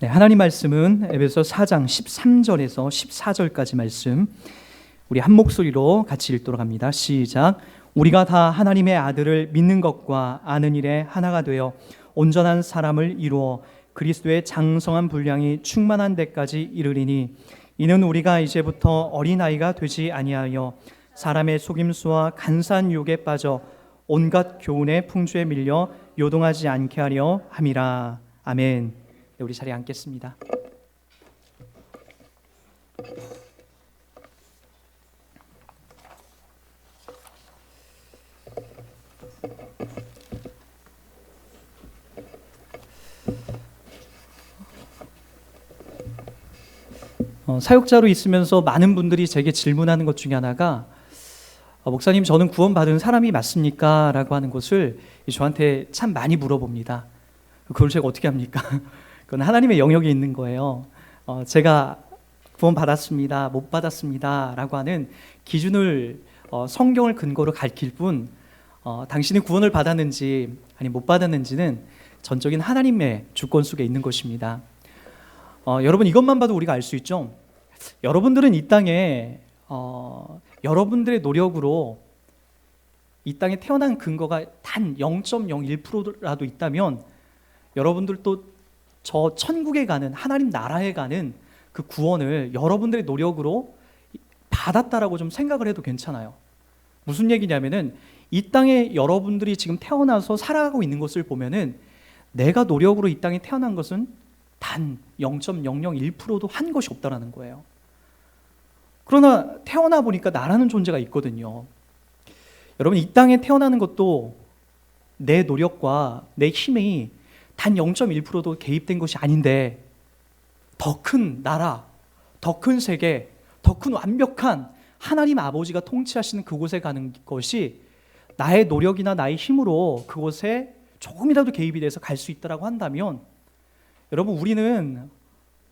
네, 하나님 말씀은 에베소 4장 13절에서 14절까지 말씀 우리 한 목소리로 같이 읽도록 합니다. 시작. 우리가 다 하나님의 아들을 믿는 것과 아는 일에 하나가 되어 온전한 사람을 이루어 그리스도의 장성한 분량이 충만한 데까지 이르리니 이는 우리가 이제부터 어린아이가 되지 아니하여 사람의 속임수와 간사한 유혹에 빠져 온갖 교훈의 풍조에 밀려 요동하지 않게 하려 함이라. 아멘. 네, 우리 자리에 앉겠습니다. 사역자로 있으면서 많은 분들이 제게 질문하는 것 중에 하나가 목사님, 저는 구원받은 사람이 맞습니까? 라고 하는 것을 저한테 참 많이 물어봅니다. 그걸 제가 어떻게 합니까? 그건 하나님의 영역에 있는 거예요. 제가 구원받았습니다, 못 받았습니다 라고 하는 기준을 성경을 근거로 가리킬 뿐 당신이 구원을 받았는지 아니 못 받았는지는 전적인 하나님의 주권 속에 있는 것입니다. 여러분, 이것만 봐도 우리가 알 수 있죠. 여러분들은 이 땅에 여러분들의 노력으로 이 땅에 태어난 근거가 단 0.01%라도 있다면 여러분들도 저 천국에 가는, 하나님 나라에 가는 그 구원을 여러분들의 노력으로 받았다라고 좀 생각을 해도 괜찮아요. 무슨 얘기냐면은 이 땅에 여러분들이 지금 태어나서 살아가고 있는 것을 보면은 내가 노력으로 이 땅에 태어난 것은 단 0.001%도 한 것이 없다라는 거예요. 그러나 태어나 보니까 나라는 존재가 있거든요. 여러분, 이 땅에 태어나는 것도 내 노력과 내 힘이 단 0.1%도 개입된 것이 아닌데 더 큰 나라, 더 큰 세계, 더 큰 완벽한 하나님 아버지가 통치하시는 그곳에 가는 것이 나의 노력이나 나의 힘으로 그곳에 조금이라도 개입이 돼서 갈 수 있다고 한다면 여러분, 우리는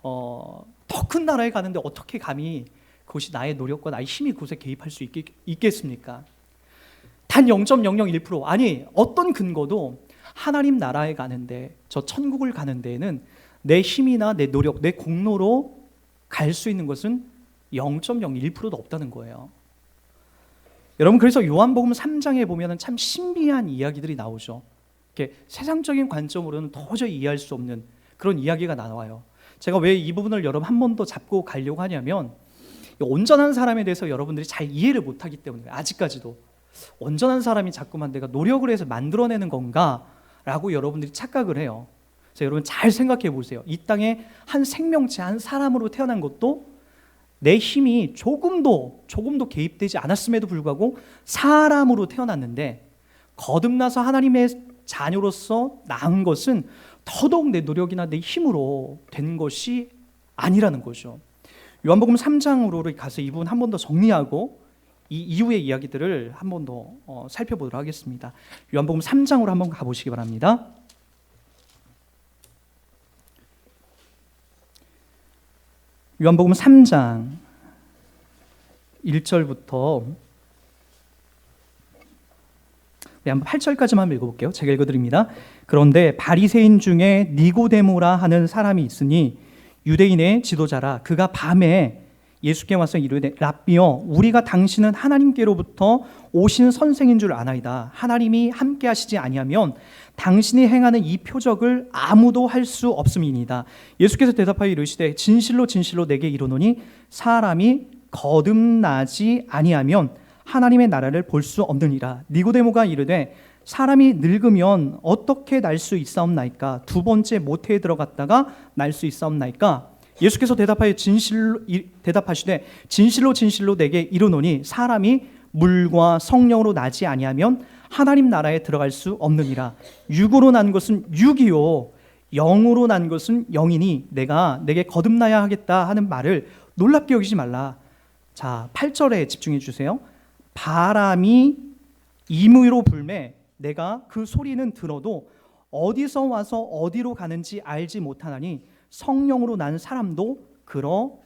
더 큰 나라에 가는데 어떻게 감히 그것이 나의 노력과 나의 힘이 그곳에 개입할 수 있겠습니까? 단 0.001%, 아니 어떤 근거도 하나님 나라에 가는데, 저 천국을 가는 데에는 내 힘이나 내 노력, 내 공로로 갈 수 있는 것은 0.01%도 없다는 거예요. 여러분, 그래서 요한복음 3장에 보면 참 신비한 이야기들이 나오죠. 이렇게 세상적인 관점으로는 도저히 이해할 수 없는 그런 이야기가 나와요. 제가 왜 이 부분을 여러분 한 번 더 잡고 가려고 하냐면, 온전한 사람에 대해서 여러분들이 잘 이해를 못하기 때문에 아직까지도 온전한 사람이 자꾸만 내가 노력을 해서 만들어내는 건가? 라고 여러분들이 착각을 해요. 그래서 여러분 잘 생각해 보세요. 이 땅에 한 생명체, 한 사람으로 태어난 것도 내 힘이 조금도 개입되지 않았음에도 불구하고 사람으로 태어났는데 거듭나서 하나님의 자녀로서 낳은 것은 더더욱 내 노력이나 내 힘으로 된 것이 아니라는 거죠. 요한복음 3장으로 가서 이 부분 한 번 더 정리하고 이 이후의 이야기들을 한 번 더 살펴보도록 하겠습니다. 요한복음 3장으로 한번 가보시기 바랍니다. 요한복음 3장 1절부터 한번 8절까지만 읽어볼게요. 제가 읽어드립니다. 그런데 바리새인 중에 니고데모라 하는 사람이 있으니 유대인의 지도자라. 그가 밤에 예수께 와서 이르되 랍비여, 우리가 당신은 하나님께로부터 오신 선생인 줄 아나이다. 하나님이 함께 하시지 아니하면 당신이 행하는 이 표적을 아무도 할 수 없음이니이다. 예수께서 대답하여 이르시되 진실로 진실로 내게 이르노니 사람이 거듭나지 아니하면 하나님의 나라를 볼 수 없느니라. 니고데모가 이르되 사람이 늙으면 어떻게 날 수 있사옵나이까? 두 번째 모태에 들어갔다가 날 수 있사옵나이까? 예수께서 대답하시되 진실로 진실로 내게 이르노니 사람이 물과 성령으로 나지 아니하면 하나님 나라에 들어갈 수 없느니라. 육으로 난 것은 육이요 영으로 난 것은 영이니 내가 내게 거듭나야 하겠다 하는 말을 놀랍게 여기지 말라. 자, 8절에 집중해 주세요. 바람이 임의로 불매 내가 그 소리는 들어도 어디서 와서 어디로 가는지 알지 못하나니 성령으로 난 사람도 그러하니라.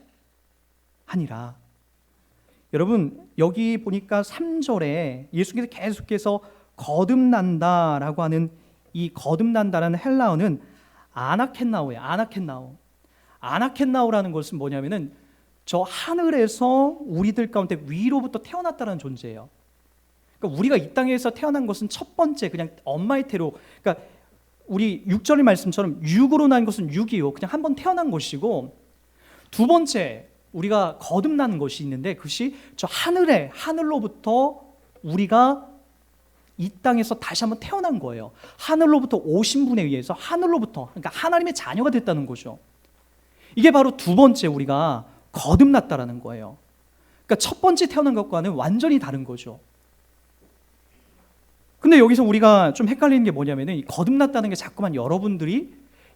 여러분, 여기 보니까 3절에 예수께서 계속해서 거듭난다라고 하는 이 거듭난다라는 헬라어는 아나켄나오예요. 아나켄나오. 아나켄나오라는 것은 뭐냐면은 저 하늘에서 우리들 가운데 위로부터 태어났다는 존재예요. 그러니까 우리가 이 땅에서 태어난 것은 첫 번째 그냥 엄마의 태로, 그러니까 우리 6절의 말씀처럼 육으로 난 것은 육이요, 그냥 한 번 태어난 것이고, 두 번째 우리가 거듭나는 것이 있는데 그것이 저 하늘로부터 우리가 이 땅에서 다시 한번 태어난 거예요. 하늘로부터 오신 분에 의해서, 하늘로부터, 그러니까 하나님의 자녀가 됐다는 거죠. 이게 바로 두 번째 우리가 거듭났다라는 거예요. 그러니까 첫 번째 태어난 것과는 완전히 다른 거죠. 근데 여기서 우리가 좀 헷갈리는 게 뭐냐면은 이 거듭났다는 게 자꾸만 여러분들의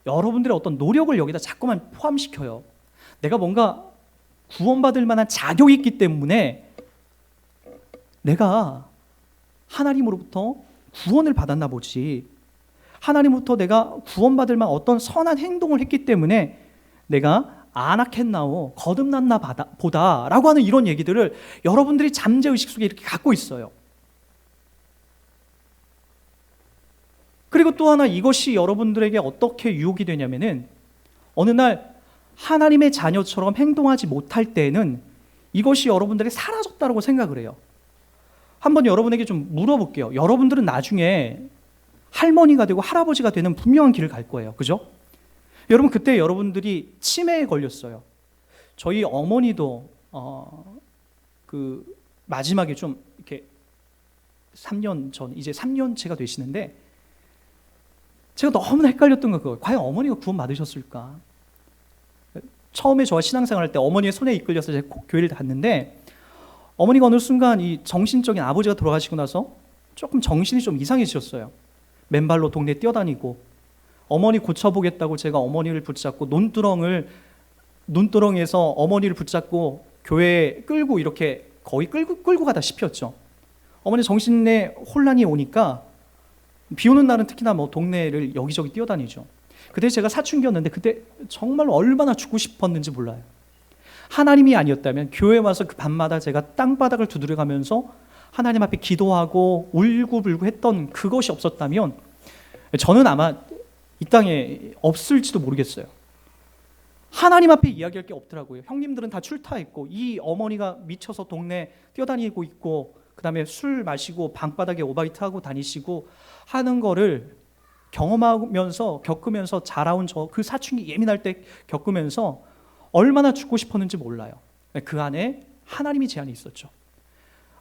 어떤 노력을 여기다 자꾸만 포함시켜요. 내가 뭔가 구원받을 만한 자격이 있기 때문에 내가 하나님으로부터 구원을 받았나 보지, 하나님부터 내가 구원받을 만한 어떤 선한 행동을 했기 때문에 내가 아나켄나오, 거듭났나 보다라고 하는 이런 얘기들을 여러분들이 잠재의식 속에 이렇게 갖고 있어요. 그리고 또 하나, 이것이 여러분들에게 어떻게 유혹이 되냐면은 어느 날 하나님의 자녀처럼 행동하지 못할 때에는 이것이 여러분들에게 사라졌다고 생각을 해요. 한번 여러분에게 좀 물어볼게요. 여러분들은 나중에 할머니가 되고 할아버지가 되는 분명한 길을 갈 거예요. 그죠? 여러분, 그때 여러분들이 치매에 걸렸어요. 저희 어머니도 그 마지막에 좀 이렇게 3년 전, 이제 3년째가 되시는데 제가 너무나 헷갈렸던 거 그거예요. 과연 어머니가 구원 받으셨을까? 처음에 저와 신앙생활 할 때 어머니의 손에 이끌려서 제가 교회를 갔는데 어머니가 어느 순간 이 정신적인, 아버지가 돌아가시고 나서 조금 정신이 좀 이상해지셨어요. 맨발로 동네 뛰어다니고, 어머니 고쳐보겠다고 제가 어머니를 붙잡고 논두렁에서 어머니를 붙잡고 교회에 끌고 이렇게 거의 끌고 가다시피 했죠. 어머니 정신에 혼란이 오니까 비 오는 날은 특히나 뭐 동네를 여기저기 뛰어다니죠. 그때 제가 사춘기였는데 그때 정말 얼마나 죽고 싶었는지 몰라요. 하나님이 아니었다면 교회에 와서 그 밤마다 제가 땅바닥을 두드려가면서 하나님 앞에 기도하고 울고불고 했던 그것이 없었다면 저는 아마 이 땅에 없을지도 모르겠어요. 하나님 앞에 이야기할 게 없더라고요. 형님들은 다 출타했고 이 어머니가 미쳐서 동네 뛰어다니고 있고 그 다음에 술 마시고 방바닥에 오바이트하고 다니시고 하는 거를 겪으면서 자라온 저 그 사춘기 예민할 때 겪으면서 얼마나 죽고 싶었는지 몰라요. 그 안에 하나님이 제안이 있었죠.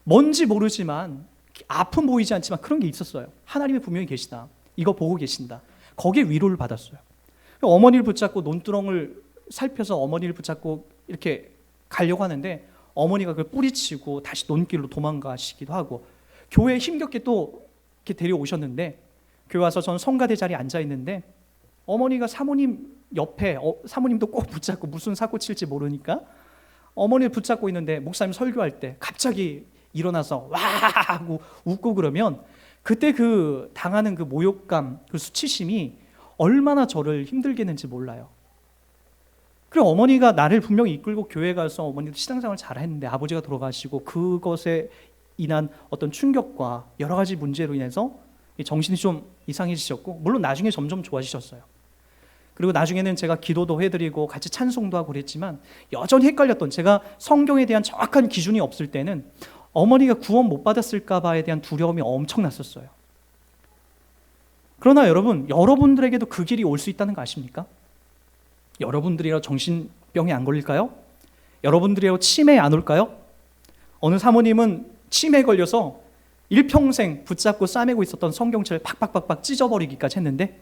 뭔지 모르지만, 아픔 보이지 않지만 그런 게 있었어요. 하나님이 분명히 계시다, 이거 보고 계신다. 거기에 위로를 받았어요. 어머니를 붙잡고 논두렁을 살펴서 어머니를 붙잡고 이렇게 가려고 하는데 어머니가 그걸 뿌리치고 다시 논길로 도망가시기도 하고, 교회에 힘겹게 또 이렇게 데려오셨는데 교회 와서 전 성가대 자리에 앉아 있는데 어머니가 사모님 옆에, 사모님도 꼭 붙잡고 무슨 사고 칠지 모르니까 어머니를 붙잡고 있는데 목사님 설교할 때 갑자기 일어나서 와 하고 웃고 그러면 그때 그 당하는 그 모욕감, 그 수치심이 얼마나 저를 힘들게 했는지 몰라요. 그리고 어머니가 나를 분명히 이끌고 교회 가서 어머니도 신앙생활 잘했는데 아버지가 돌아가시고 그것에 인한 어떤 충격과 여러 가지 문제로 인해서 정신이 좀 이상해지셨고, 물론 나중에 점점 좋아지셨어요. 그리고 나중에는 제가 기도도 해드리고 같이 찬송도 하고 그랬지만 여전히 헷갈렸던, 제가 성경에 대한 정확한 기준이 없을 때는 어머니가 구원 못 받았을까 봐에 대한 두려움이 엄청났었어요. 그러나 여러분들에게도 그 길이 올 수 있다는 거 아십니까? 여러분들이라도 정신병에 안 걸릴까요? 여러분들이라도 치매에 안 올까요? 어느 사모님은 치매에 걸려서 일평생 붙잡고 싸매고 있었던 성경책을 팍팍팍팍 찢어버리기까지 했는데,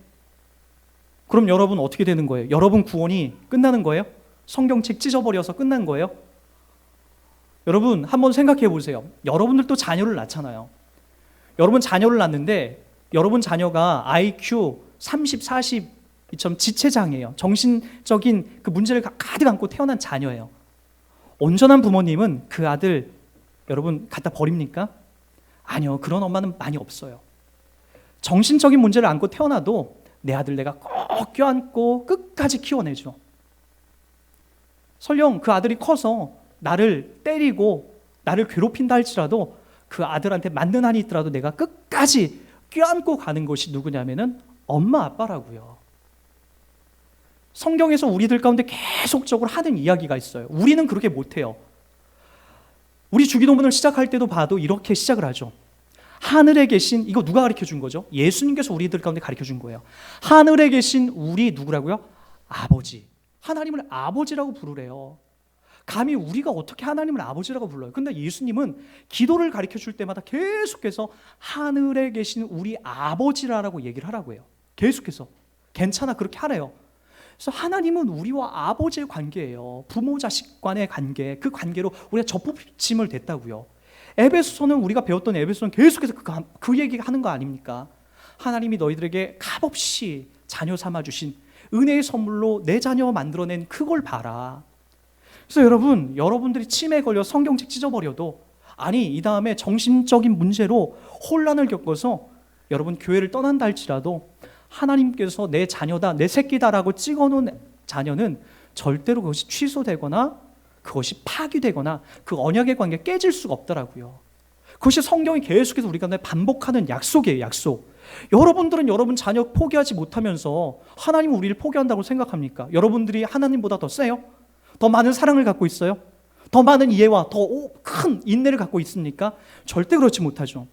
그럼 여러분 어떻게 되는 거예요? 여러분 구원이 끝나는 거예요? 성경책 찢어버려서 끝난 거예요? 여러분 한번 생각해 보세요. 여러분들도 자녀를 낳잖아요. 여러분 자녀를 낳는데 여러분 자녀가 IQ 30, 40 이처럼 지체장애예요. 정신적인 그 문제를 가득 안고 태어난 자녀예요. 온전한 부모님은 그 아들 여러분 갖다 버립니까? 아니요, 그런 엄마는 많이 없어요. 정신적인 문제를 안고 태어나도 내 아들 내가 꼭 껴안고 끝까지 키워내죠. 설령 그 아들이 커서 나를 때리고 나를 괴롭힌다 할지라도 그 아들한테 맞는 한이 있더라도 내가 끝까지 껴안고 가는 것이 누구냐면은 엄마 아빠라고요. 성경에서 우리들 가운데 계속적으로 하는 이야기가 있어요. 우리는 그렇게 못해요. 우리 주기도문을 시작할 때도 봐도 이렇게 시작을 하죠. 하늘에 계신, 이거 누가 가르쳐 준 거죠? 예수님께서 우리들 가운데 가르쳐 준 거예요. 하늘에 계신 우리 누구라고요? 아버지. 하나님을 아버지라고 부르래요. 감히 우리가 어떻게 하나님을 아버지라고 불러요? 근데 예수님은 기도를 가르쳐 줄 때마다 계속해서 하늘에 계신 우리 아버지라고 얘기를 하라고 해요. 계속해서. 괜찮아, 그렇게 하래요. 그래서 하나님은 우리와 아버지의 관계예요. 부모 자식 간의 관계, 그 관계로 우리가 접붙임을 됐다고요. 에베소서는 우리가 배웠던 에베소서는 계속해서 그 얘기하는 거 아닙니까? 하나님이 너희들에게 값없이 자녀 삼아 주신 은혜의 선물로 내 자녀 만들어낸 그걸 봐라. 그래서 여러분들이 치매에 걸려 성경책 찢어버려도, 아니 이 다음에 정신적인 문제로 혼란을 겪어서 여러분 교회를 떠난다 할지라도 하나님께서 내 자녀다, 내 새끼다라고 찍어놓은 자녀는 절대로 그것이 취소되거나 그것이 파기되거나 그 언약의 관계가 깨질 수가 없더라고요. 그것이 성경이 계속해서 우리가 반복하는 약속이에요. 약속. 여러분들은 여러분 자녀 포기하지 못하면서 하나님은 우리를 포기한다고 생각합니까? 여러분들이 하나님보다 더 세요? 더 많은 사랑을 갖고 있어요? 더 많은 이해와 더 큰 인내를 갖고 있습니까? 절대 그렇지 못하죠.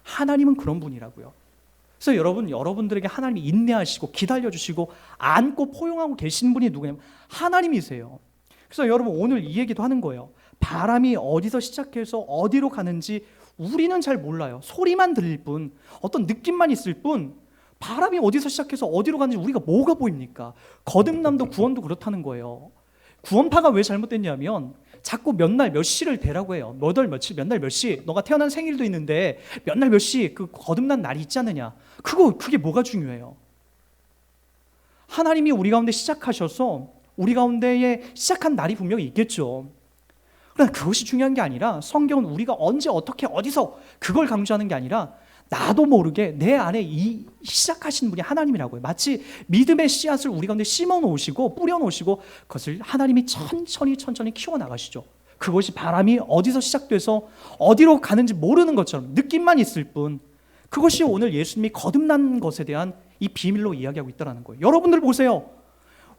하나님은 그런 분이라고요. 그래서 여러분들에게 하나님이 인내하시고 기다려주시고 안고 포용하고 계신 분이 누구냐면 하나님이세요. 그래서 여러분 오늘 이 얘기도 하는 거예요. 바람이 어디서 시작해서 어디로 가는지 우리는 잘 몰라요. 소리만 들릴 뿐, 어떤 느낌만 있을 뿐, 바람이 어디서 시작해서 어디로 가는지 우리가 뭐가 보입니까? 거듭남도 구원도 그렇다는 거예요. 구원파가 왜 잘못됐냐면 자꾸 몇 날 몇 시를 대라고 해요. 몇 월 며칠 몇 날 몇 시, 너가 태어난 생일도 있는데 몇 날 몇 시 그 거듭난 날이 있지 않느냐. 그게 뭐가 중요해요? 하나님이 우리 가운데 시작하셔서 우리 가운데에 시작한 날이 분명히 있겠죠. 그러나 그것이 중요한 게 아니라 성경은 우리가 언제 어떻게 어디서 그걸 강조하는 게 아니라 나도 모르게 내 안에 이 시작하신 분이 하나님이라고요. 마치 믿음의 씨앗을 우리 가운데 심어 놓으시고 뿌려 놓으시고 그것을 하나님이 천천히 키워나가시죠. 그것이 바람이 어디서 시작돼서 어디로 가는지 모르는 것처럼 느낌만 있을 뿐, 그것이 오늘 예수님이 거듭난 것에 대한 이 비밀로 이야기하고 있다는 거예요. 여러분들 보세요.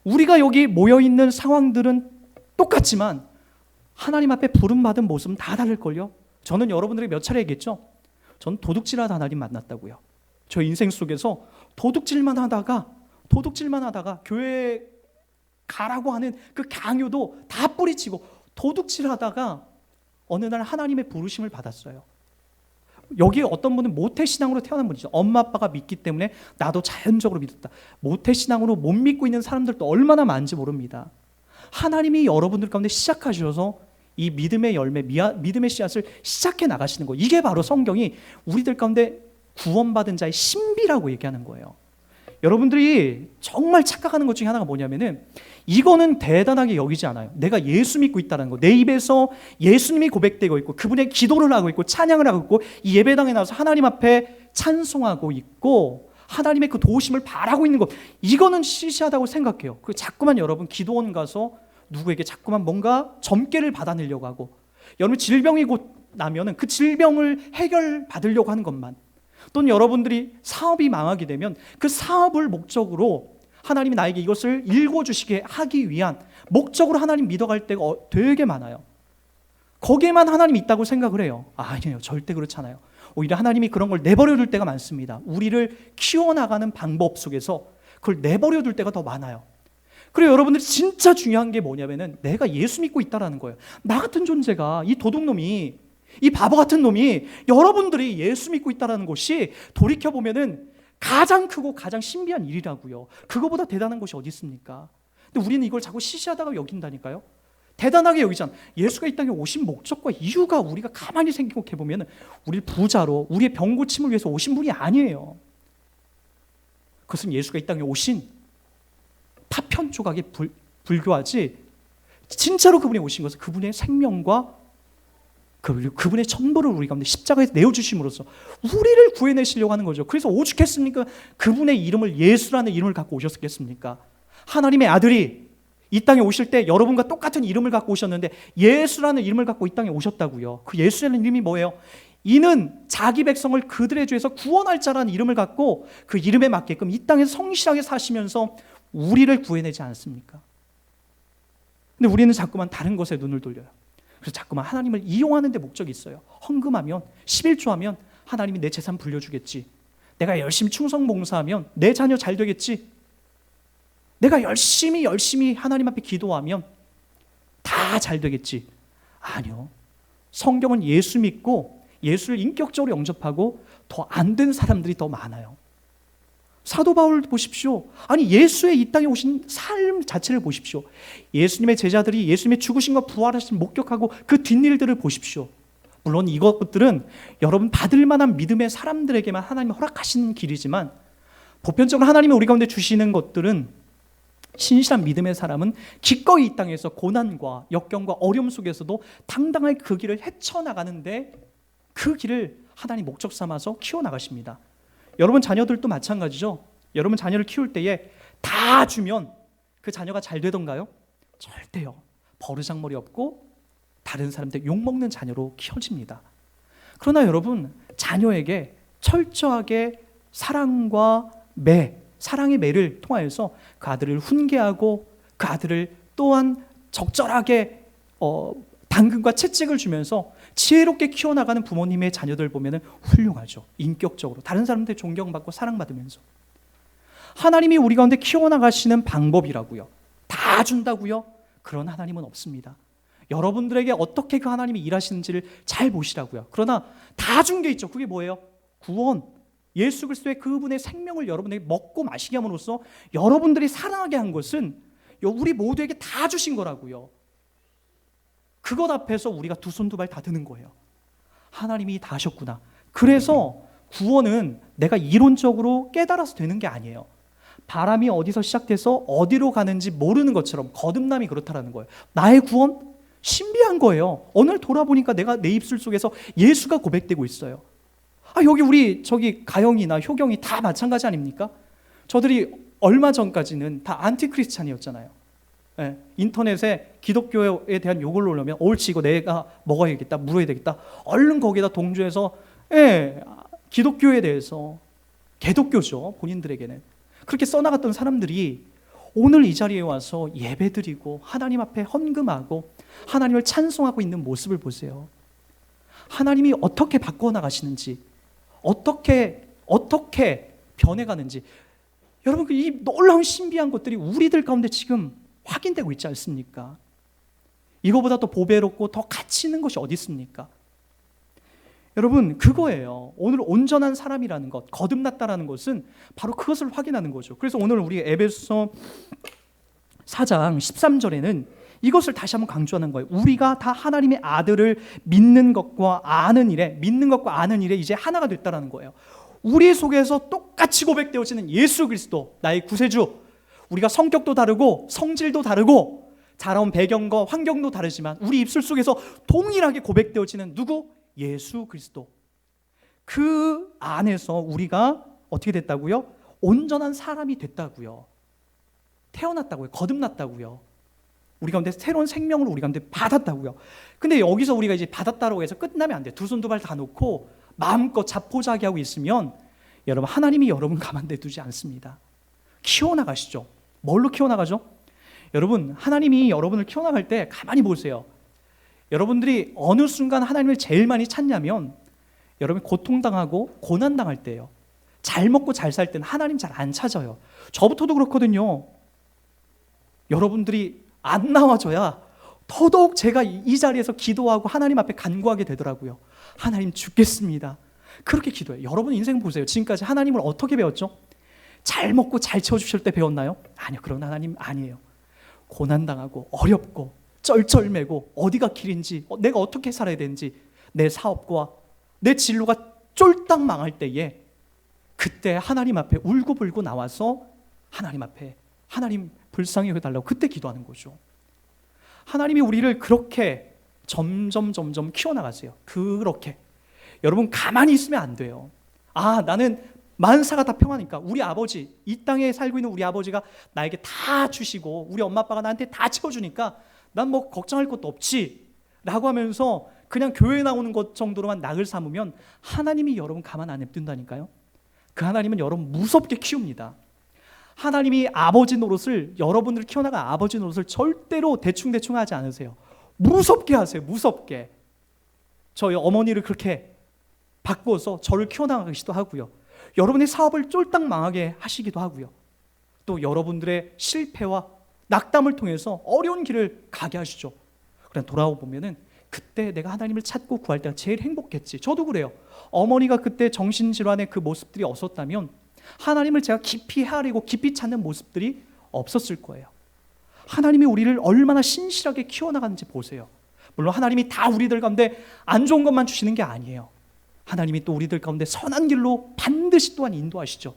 우리가 여기 모여있는 상황들은 똑같지만 하나님 앞에 부름받은 모습은 다 다를걸요. 저는 여러분들에게 몇 차례 얘기했죠. 전 도둑질하다 하나님 만났다고요. 저 인생 속에서 도둑질만 하다가 교회 가라고 하는 그 강요도 다 뿌리치고 도둑질하다가 어느 날 하나님의 부르심을 받았어요. 여기 어떤 분은 모태신앙으로 태어난 분이죠. 엄마 아빠가 믿기 때문에 나도 자연적으로 믿었다. 모태신앙으로 못 믿고 있는 사람들도 얼마나 많은지 모릅니다. 하나님이 여러분들 가운데 시작하셔서 이 믿음의 열매, 믿음의 씨앗을 시작해 나가시는 거예요. 이게 바로 성경이 우리들 가운데 구원받은 자의 신비라고 얘기하는 거예요. 여러분들이 정말 착각하는 것 중에 하나가 뭐냐면은 이거는 대단하게 여기지 않아요. 내가 예수 믿고 있다는 거, 내 입에서 예수님이 고백되고 있고 그분의 기도를 하고 있고 찬양을 하고 있고 이 예배당에 나와서 하나님 앞에 찬송하고 있고 하나님의 그 도우심을 바라고 있는 것, 이거는 시시하다고 생각해요. 그 자꾸만 여러분 기도원 가서 누구에게 자꾸만 뭔가 점괘를 받아내려고 하고, 여러분 질병이 곧 나면은 그 질병을 해결받으려고 하는 것만, 또는 여러분들이 사업이 망하게 되면 그 사업을 목적으로 하나님이 나에게 이것을 읽어주시게 하기 위한 목적으로 하나님 믿어갈 때가 되게 많아요. 거기에만 하나님이 있다고 생각을 해요. 아니에요. 절대 그렇지 않아요. 오히려 하나님이 그런 걸 내버려 둘 때가 많습니다. 우리를 키워나가는 방법 속에서 그걸 내버려 둘 때가 더 많아요. 그리고 여러분들이 진짜 중요한 게 뭐냐면은 내가 예수 믿고 있다라는 거예요. 나 같은 존재가, 이 도둑놈이, 이 바보 같은 놈이 여러분들이 예수 믿고 있다라는 것이 돌이켜보면은 가장 크고 가장 신비한 일이라고요. 그거보다 대단한 것이 어디 있습니까? 근데 우리는 이걸 자꾸 시시하다고 여긴다니까요. 대단하게 여기잖아. 예수가 이 땅에 오신 목적과 이유가 우리가 가만히 생각해보면 우리를 부자로 우리의 병 고침을 위해서 오신 분이 아니에요. 그것은 예수가 이 땅에 오신 파편 조각의 불교하지, 진짜로 그분이 오신 것은 그분의 생명과 그분의 천부를 우리 가운데 십자가에서 내어주심으로써 우리를 구해내시려고 하는 거죠. 그래서 오죽했습니까? 그분의 이름을 예수라는 이름을 갖고 오셨겠습니까? 하나님의 아들이 이 땅에 오실 때 여러분과 똑같은 이름을 갖고 오셨는데 예수라는 이름을 갖고 이 땅에 오셨다고요. 그 예수라는 이름이 뭐예요? 이는 자기 백성을 그들의 죄에서 구원할 자라는 이름을 갖고 그 이름에 맞게끔 이 땅에서 성실하게 사시면서 우리를 구해내지 않습니까? 근데 우리는 자꾸만 다른 것에 눈을 돌려요. 그래서 자꾸만 하나님을 이용하는 데 목적이 있어요. 헌금하면, 11조하면 하나님이 내 재산 불려주겠지. 내가 열심히 충성봉사하면 내 자녀 잘 되겠지. 내가 열심히 하나님 앞에 기도하면 다 잘 되겠지. 아니요. 성경은 예수 믿고 예수를 인격적으로 영접하고 더 안 된 사람들이 더 많아요. 사도 바울 보십시오. 아니 예수의 이 땅에 오신 삶 자체를 보십시오. 예수님의 제자들이 예수님의 죽으심과 부활하심을 목격하고 그 뒷일들을 보십시오. 물론 이것들은 여러분 받을 만한 믿음의 사람들에게만 하나님이 허락하시는 길이지만 보편적으로 하나님이 우리 가운데 주시는 것들은 신실한 믿음의 사람은 기꺼이 이 땅에서 고난과 역경과 어려움 속에서도 당당하게 그 길을 헤쳐나가는데 그 길을 하나님 목적 삼아서 키워나가십니다. 여러분 자녀들도 마찬가지죠. 여러분 자녀를 키울 때에 다 주면 그 자녀가 잘 되던가요? 절대요. 버르장머리 없고 다른 사람들 욕먹는 자녀로 키워집니다. 그러나 여러분 자녀에게 철저하게 사랑의 매를 통하여서 그 아들을 훈계하고 그 아들을 또한 적절하게 당근과 채찍을 주면서 지혜롭게 키워나가는 부모님의 자녀들 보면 훌륭하죠. 인격적으로 다른 사람들 존경받고 사랑받으면서. 하나님이 우리 가운데 키워나가시는 방법이라고요. 다 준다고요? 그런 하나님은 없습니다. 여러분들에게 어떻게 그 하나님이 일하시는지를 잘 보시라고요. 그러나 다 준 게 있죠. 그게 뭐예요? 구원. 예수 그리스도의 그분의 생명을 여러분에게 먹고 마시게 함으로써 여러분들이 살아나게 한 것은 우리 모두에게 다 주신 거라고요. 그것 앞에서 우리가 두 손 두 발 다 드는 거예요. 하나님이 다 하셨구나. 그래서 구원은 내가 이론적으로 깨달아서 되는 게 아니에요. 바람이 어디서 시작돼서 어디로 가는지 모르는 것처럼 거듭남이 그렇다라는 거예요. 나의 구원? 신비한 거예요. 오늘 돌아보니까 내가 내 입술 속에서 예수가 고백되고 있어요. 여기 저기 가영이나 효경이 다 마찬가지 아닙니까? 저들이 얼마 전까지는 다 안티크리스찬이었잖아요. 예, 인터넷에 기독교에 대한 욕을 올려면 옳지 이거 내가 먹어야겠다 물어야 되겠다 얼른 거기다 동조해서 기독교에 대해서 개독교죠. 본인들에게는 그렇게 써나갔던 사람들이 오늘 이 자리에 와서 예배드리고 하나님 앞에 헌금하고 하나님을 찬송하고 있는 모습을 보세요. 하나님이 어떻게 바꿔나가시는지 어떻게 변해가는지 여러분 이 놀라운 신비한 것들이 우리들 가운데 지금 확인되고 있지 않습니까? 이거보다 더 보배롭고 더 가치 있는 것이 어디 있습니까? 여러분 그거예요. 오늘 온전한 사람이라는 것, 거듭났다라는 것은 바로 그것을 확인하는 거죠. 그래서 오늘 우리 에베소서 4장 13절에는 이것을 다시 한번 강조하는 거예요. 우리가 다 하나님의 아들을 믿는 것과 아는 일에 이제 하나가 됐다라는 거예요. 우리 속에서 똑같이 고백되어지는 예수 그리스도, 나의 구세주. 우리가 성격도 다르고 성질도 다르고 자라온 배경과 환경도 다르지만 우리 입술 속에서 동일하게 고백되어지는 누구? 예수 그리스도. 그 안에서 우리가 어떻게 됐다고요? 온전한 사람이 됐다고요. 태어났다고요. 거듭났다고요. 우리 가운데 새로운 생명을 우리 가운데 받았다고요. 근데 여기서 우리가 이제 받았다고 해서 끝나면 안 돼요. 두 손 두 발 다 놓고 마음껏 자포자기하고 있으면 여러분 하나님이 여러분 가만둬 두지 않습니다. 키워나가시죠. 뭘로 키워나가죠? 여러분 하나님이 여러분을 키워나갈 때 가만히 보세요. 여러분들이 어느 순간 하나님을 제일 많이 찾냐면 여러분이 고통당하고 고난당할 때예요. 잘 먹고 잘 살 때는 하나님 잘 안 찾아요. 저부터도 그렇거든요. 여러분들이 안 나와줘야 더더욱 제가 이 자리에서 기도하고 하나님 앞에 간구하게 되더라고요. 하나님 죽겠습니다. 그렇게 기도해요. 여러분 인생 보세요. 지금까지 하나님을 어떻게 배웠죠? 잘 먹고 잘 채워주실 때 배웠나요? 아니요. 그런 하나님 아니에요. 고난당하고 어렵고 쩔쩔매고 어디가 길인지 내가 어떻게 살아야 되는지 내 사업과 내 진로가 쫄딱 망할 때에 그때 하나님 앞에 울고불고 나와서 하나님 앞에 하나님 불쌍히 여겨달라고 그때 기도하는 거죠. 하나님이 우리를 그렇게 점점 키워나가세요. 그렇게. 여러분 가만히 있으면 안 돼요. 나는 만사가 다 평하니까 우리 아버지, 이 땅에 살고 있는 우리 아버지가 나에게 다 주시고 우리 엄마 아빠가 나한테 다 채워주니까 난 뭐 걱정할 것도 없지 라고 하면서 그냥 교회에 나오는 것 정도로만 낙을 삼으면 하나님이 여러분 가만 안 냅둔다니까요. 그 하나님은 여러분 무섭게 키웁니다. 하나님이 아버지 노릇을, 여러분들을 키워나간 아버지 노릇을 절대로 대충대충 하지 않으세요. 무섭게 하세요. 무섭게. 저희 어머니를 그렇게 바꾸어서 저를 키워나가기도 하고요. 여러분의 사업을 쫄딱 망하게 하시기도 하고요. 또 여러분들의 실패와 낙담을 통해서 어려운 길을 가게 하시죠. 그러나 돌아보면은 그때 내가 하나님을 찾고 구할 때가 제일 행복했지. 저도 그래요. 어머니가 그때 정신질환의 그 모습들이 없었다면 하나님을 제가 깊이 헤아리고 깊이 찾는 모습들이 없었을 거예요. 하나님이 우리를 얼마나 신실하게 키워나가는지 보세요. 물론 하나님이 다 우리들 가운데 안 좋은 것만 주시는 게 아니에요. 하나님이 또 우리들 가운데 선한 길로 반드시 또한 인도하시죠.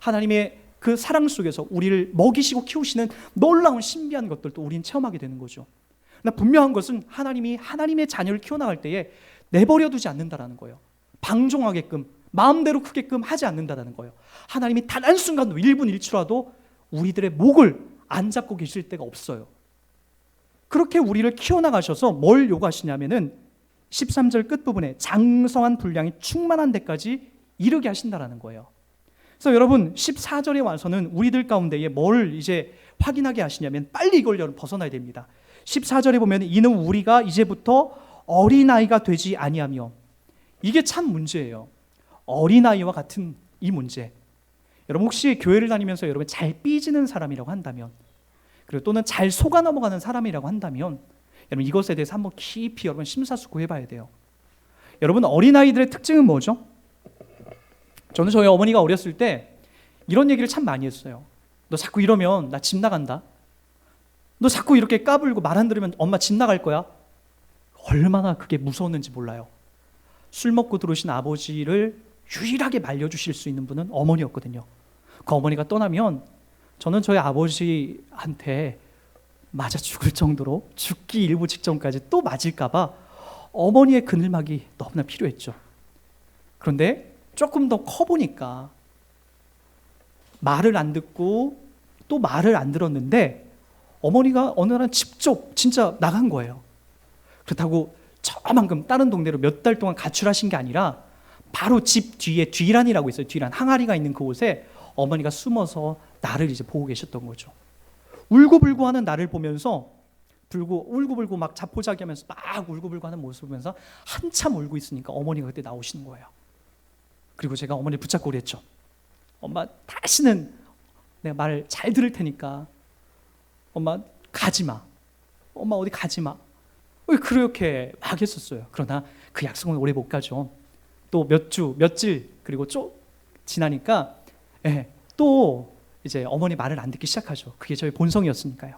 하나님의 그 사랑 속에서 우리를 먹이시고 키우시는 놀라운 신비한 것들도 우리는 체험하게 되는 거죠. 그러나 분명한 것은 하나님이 하나님의 자녀를 키워나갈 때에 내버려 두지 않는다라는 거예요. 방종하게끔 마음대로 크게끔 하지 않는다라는 거예요. 하나님이 단 한순간도 1분 1초라도 우리들의 목을 안 잡고 계실 때가 없어요. 그렇게 우리를 키워나가셔서 뭘 요구하시냐면은 13절 끝부분에 장성한 분량이 충만한 데까지 이르게 하신다라는 거예요. 그래서 여러분 14절에 와서는 우리들 가운데에 뭘 이제 확인하게 하시냐면 빨리 이걸 여러분 벗어나야 됩니다. 14절에 보면 이는 우리가 이제부터 어린아이가 되지 아니하며, 이게 참 문제예요. 어린아이와 같은 이 문제. 여러분 혹시 교회를 다니면서 여러분 잘 삐지는 사람이라고 한다면, 그리고 또는 잘 속아 넘어가는 사람이라고 한다면 여러분 이것에 대해서 한번 깊이 여러분 심사숙고해 봐야 돼요. 여러분 어린아이들의 특징은 뭐죠? 저는 저희 어머니가 어렸을 때 이런 얘기를 참 많이 했어요. 너 자꾸 이러면 나 집 나간다. 너 자꾸 이렇게 까불고 말 안 들으면 엄마 집 나갈 거야. 얼마나 그게 무서웠는지 몰라요. 술 먹고 들어오신 아버지를 유일하게 말려주실 수 있는 분은 어머니였거든요. 그 어머니가 떠나면 저는 저희 아버지한테 맞아 죽을 정도로 죽기 일부 직전까지 또 맞을까 봐 어머니의 그늘막이 너무나 필요했죠. 그런데 조금 더 커보니까 말을 안 듣고 또 말을 안 들었는데 어머니가 어느 날 직접 진짜 나간 거예요. 그렇다고 저만큼 다른 동네로 몇 달 동안 가출하신 게 아니라 바로 집 뒤에 뒤란이라고 있어요. 뒤란 항아리가 있는 그곳에 어머니가 숨어서 나를 이제 보고 계셨던 거죠. 울고불고 하는 나를 보면서 울고불고 막 자포자기 하면서 막 울고불고 하는 모습을 보면서 한참 울고 있으니까 어머니가 그때 나오시는 거예요. 그리고 제가 어머니를 붙잡고 그랬죠. 엄마 다시는 내가 말 잘 들을 테니까 엄마 가지 마. 엄마 어디 가지 마. 그렇게 막 했었어요. 그러나 그 약속은 오래 못 가죠. 또 몇 주, 며칠 그리고 쭉 지나니까 또 이제 어머니 말을 안 듣기 시작하죠. 그게 저희 본성이었으니까요.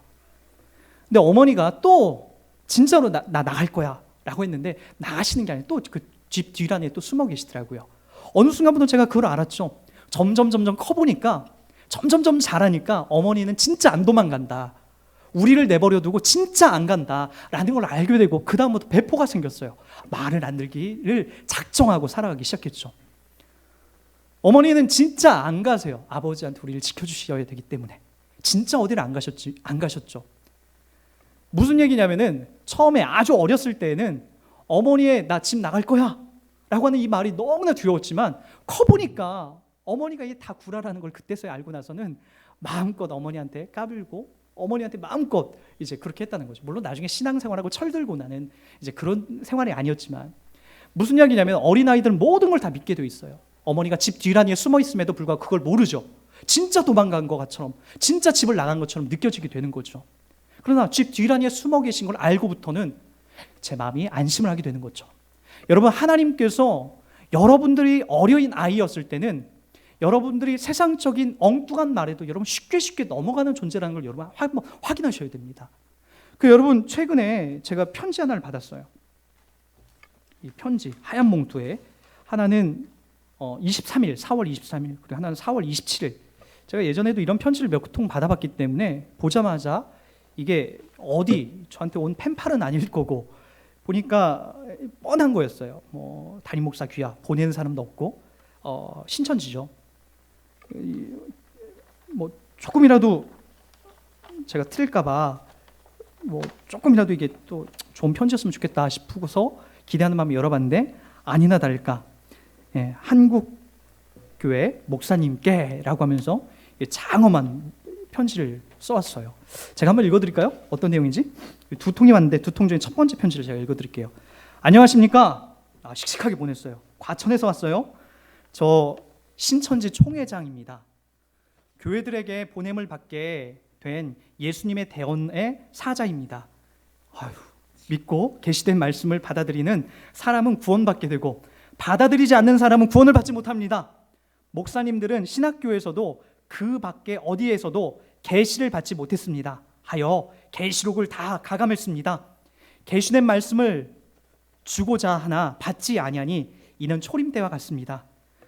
근데 어머니가 또 진짜로 나 나갈 거야 라고 했는데 나가시는 게 아니라 또 그 집 뒤란에 또 숨어 계시더라고요. 어느 순간부터 제가 그걸 알았죠. 점점 커보니까 점점 자라니까 어머니는 진짜 안 도망간다. 우리를 내버려 두고 진짜 안 간다라는 걸 알게 되고 그 다음부터 배포가 생겼어요. 말을 안 들기를 작정하고 살아가기 시작했죠. 어머니는 진짜 안 가세요. 아버지한테 우리를 지켜주셔야 되기 때문에. 진짜 어디를 안 가셨죠. 무슨 얘기냐면은 처음에 아주 어렸을 때에는 어머니의 나 집 나갈 거야 라고 하는 이 말이 너무나 두려웠지만 커보니까 어머니가 이게 다 구라라는 걸 그때서야 알고 나서는 마음껏 어머니한테 까불고 어머니한테 마음껏 이제 그렇게 했다는 거죠. 물론 나중에 신앙생활하고 철들고 나는 이제 그런 생활이 아니었지만 무슨 이야기냐면 어린아이들은 모든 걸 다 믿게 돼 있어요. 어머니가 집 뒤란이에 숨어 있음에도 불구하고 그걸 모르죠. 진짜 도망간 것처럼 진짜 집을 나간 것처럼 느껴지게 되는 거죠. 그러나 집 뒤란이에 숨어 계신 걸 알고부터는 제 마음이 안심을 하게 되는 거죠. 여러분 하나님께서 여러분들이 어린 아이였을 때는 여러분들이 세상적인 엉뚱한 말에도 여러분 쉽게 넘어가는 존재라는 걸 여러분 한번 확인하셔야 됩니다. 여러분 최근에 제가 편지 하나를 받았어요. 이 편지 하얀 몽투에 하나는 23일 4월 23일 그리고 하나는 4월 27일. 제가 예전에도 이런 편지를 몇 통 받아봤기 때문에 보자마자 이게 어디 저한테 온 펜팔은 아닐 거고 보니까 뻔한 거였어요. 뭐 담임 목사 귀야 보내는 사람도 없고 신천지죠. 뭐 조금이라도 제가 틀릴까봐 뭐 조금이라도 이게 또 좋은 편지였으면 좋겠다 싶어서 기대하는 마음이 열어봤는데 아니나 다를까 한국 교회 목사님께라고 하면서 장엄한 편지를 써왔어요. 제가 한번 읽어드릴까요? 어떤 내용인지. 두 통이 왔는데 두 통 중에 첫 번째 편지를 제가 읽어드릴게요. 안녕하십니까? 씩씩하게 보냈어요. 과천에서 왔어요. 저 신천지 총회장입니다. 교회들에게 보냄을 받게 된 예수님의 대언의 사자입니다. 믿고 계시된 말씀을 받아들이는 사람은 구원받게 되고 받아들이지 않는 사람은 구원을 받지 못합니다. 목사님들은 신학교에서도 그 밖에 어디에서도 계시를 받지 못했습니다. 하여 계시록을 다 가감했습니다. 계시된 말씀을 주고자 하나 받지 아니하니 이는 초림 때와 같습니다.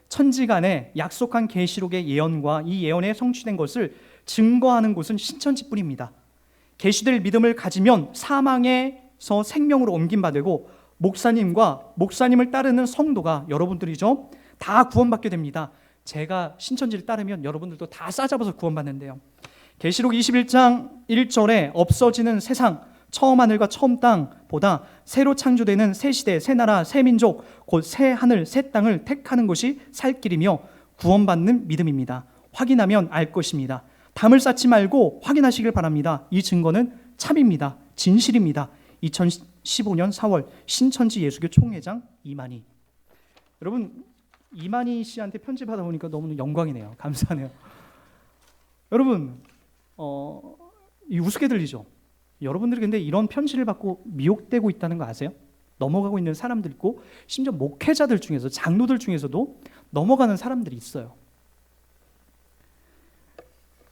천지간에 약속한 계시록의 예언과 이 예언에 성취된 것을 증거하는 곳은 신천지뿐입니다. 계시될 믿음을 가지면 사망에서 생명으로 옮김받고 목사님과 목사님을 따르는 성도가 여러분들이죠. 다 구원받게 됩니다. 제가 신천지를 따르면 여러분들도 다 싸잡아서 구원받는데요. 계시록 21장 1절에 없어지는 세상, 처음 하늘과 처음 땅보다 새로 창조되는 새 시대, 새 나라, 새 민족, 곧 새 하늘, 새 땅을 택하는 것이 살 길이며 구원받는 믿음입니다. 확인하면 알 것입니다. 담을 쌓지 말고 확인하시길 바랍니다. 이 증거는 참입니다. 진실입니다. 2015년 4월 신천지 예수교 총회장 이만희. 여러분, 이만희 씨한테 편지 받아보니까 너무 영광이네요. 감사하네요. 여러분, 이 우습게 들리죠? 여러분들이 근데 이런 편지를 받고 미혹되고 있다는 거 아세요? 넘어가고 있는 사람들 있고 심지어 목회자들 중에서, 장로들 중에서도 넘어가는 사람들이 있어요.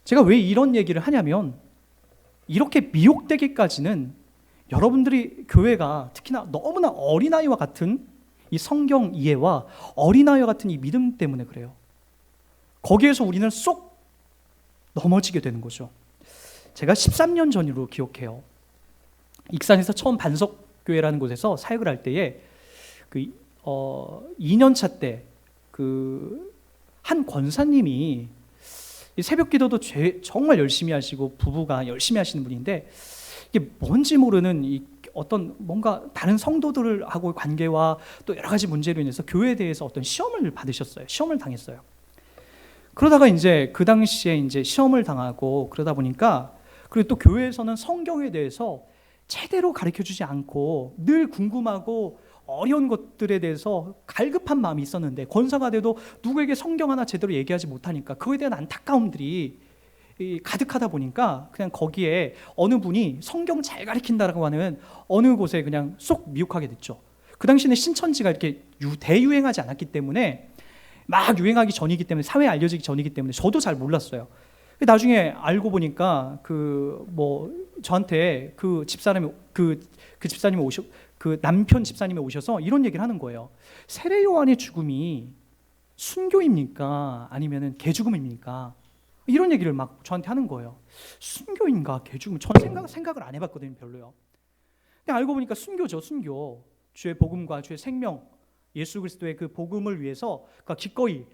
제가 왜 이런 얘기를 하냐면, 이렇게 미혹되기까지는 여러분들이 교회가 특히나 너무나 어린아이와 같은 이 성경 이해와 어린아이와 같은 이 믿음 때문에 그래요. 거기에서 우리는 쏙 넘어지게 되는 거죠. 제가 13년 전으로 기억해요. 익산에서 처음 반석교회라는 곳에서 사역을 할 때에 2년차 때 한 권사님이 새벽 기도도 정말 열심히 하시고 부부가 열심히 하시는 분인데, 이게 뭔지 모르는 어떤 뭔가 다른 성도들하고의 관계와 또 여러 가지 문제로 인해서 교회에 대해서 어떤 시험을 받으셨어요. 시험을 당했어요. 그러다가 이제 그 당시에 이제 시험을 당하고 그러다 보니까, 그리고 또 교회에서는 성경에 대해서 제대로 가르쳐주지 않고 늘 궁금하고 어려운 것들에 대해서 갈급한 마음이 있었는데, 권사가 돼도 누구에게 성경 하나 제대로 얘기하지 못하니까 그거에 대한 안타까움들이 가득하다 보니까 그냥 거기에 어느 분이 성경 잘 가르친다라고 하는 어느 곳에 그냥 쏙 미혹하게 됐죠. 그 당시에는 신천지가 이렇게 대유행하지 않았기 때문에, 막 유행하기 전이기 때문에, 사회에 알려지기 전이기 때문에 저도 잘 몰랐어요. 나중에 알고 보니까 저한테 그 집사람이 남편 집사님이 오셔서 이런 얘기를 하는 거예요. 세례 요한의 죽음이 순교입니까? 아니면은 개죽음입니까? 이런 얘기를 막 저한테 하는 거예요. 순교인가 개죽음? 저는 생각을 안 해봤거든요, 별로요. 근데 알고 보니까 순교죠, 순교. 주의 복음과 주의 생명, 예수 그리스도의 그 복음을 위해서 기꺼이